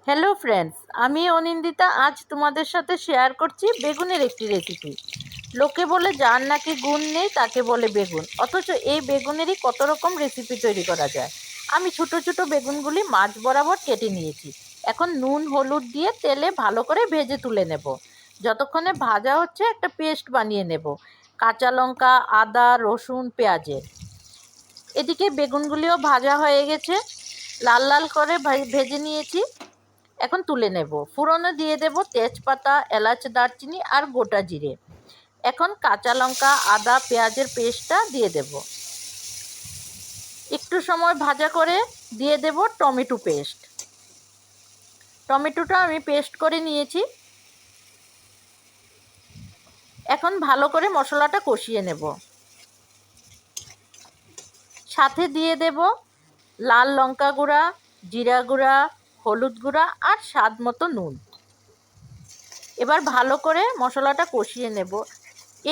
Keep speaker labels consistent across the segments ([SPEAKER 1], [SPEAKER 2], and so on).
[SPEAKER 1] Hello friends, আমি অনিন্দিতা। আজ তোমাদের সাথে শেয়ার করছি বেগুনের একটি রেসিপি। লোকে বলে যার নাকি গুণ নেই তাকে বলে বেগুন, অথচ এই বেগুনেরই কত রকম রেসিপি তৈরি করা যায়। আমি ছোট ছোট বেগুনগুলি মাছ বরাবর কেটে নিয়েছি। এখন নুন হলুদ দিয়ে তেলে ভালো করে ভেজে তুলে নেব। যতক্ষণে ভাজা হচ্ছে একটা পেস্ট বানিয়ে নেব, কাঁচা লঙ্কা, আদা, রসুন, পেঁয়াজের। এদিকে বেগুনগুলিও ভাজা হয়ে গেছে, লাল লাল করে ভেজে নিয়েছি। এখন তুলে নেব। ফোড়নে দিয়ে দেব তেজপাতা, এলাচ, দারচিনি আর গোটা জিরে। এখন কাঁচা লঙ্কা, আদা, পেঁয়াজের পেস্টটা দিয়ে দেব। একটু সময় ভাজা করে দিয়ে দেব টমেটো পেস্ট। টমেটোটা আমি পেস্ট করে নিয়েছি। এখন ভালো করে মশলাটা কষিয়ে নেব। সাথে দিয়ে দেব লাল লঙ্কা গুঁড়া, জিরা গুঁড়া, হলুদ গুঁড়া আর স্বাদ মতো নুন। এবার ভালো করে মশলাটা কষিয়ে নেব।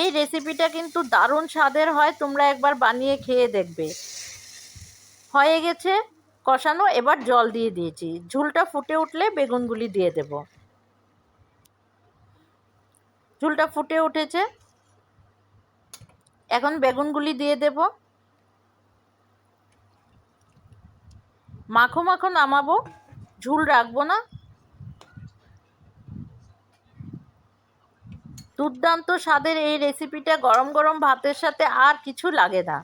[SPEAKER 1] এই রেসিপিটা কিন্তু দারুণ স্বাদের হয়, তোমরা একবার বানিয়ে খেয়ে দেখবে। হয়ে গেছে কষানো, এবার জল দিয়ে দিয়েছি। ঝোলটা ফুটে উঠলে বেগুনগুলি দিয়ে দেব। ঝোলটা ফুটে উঠেছে, এখন বেগুনগুলি দিয়ে দেব। মাখো মাখো নামাবো, ঝোল রাখবো না। দুর্দান্ত স্বাদের এই রেসিপিটা গরম গরম ভাতের সাথে আর কিছু লাগে না।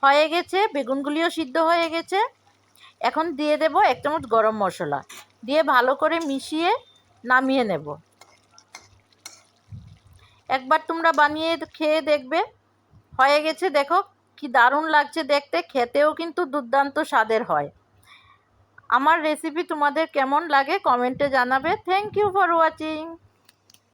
[SPEAKER 1] হয়ে গেছে, বেগুনগুলিও সিদ্ধ হয়ে গেছে। এখন দিয়ে দেব 1 চামচ গরম মশলা, দিয়ে ভালো করে মিশিয়ে নামিয়ে নেব। একবার তোমরা বানিয়ে খেয়ে দেখবে। হয়ে গেছে, দেখো কি দারুণ লাগছে দেখতে, খেতেও কিন্তু দুর্দান্ত স্বাদের হয়। আমার রেসিপি তোমাদের কেমন লাগে কমেন্টে জানাবে। Thank you for watching.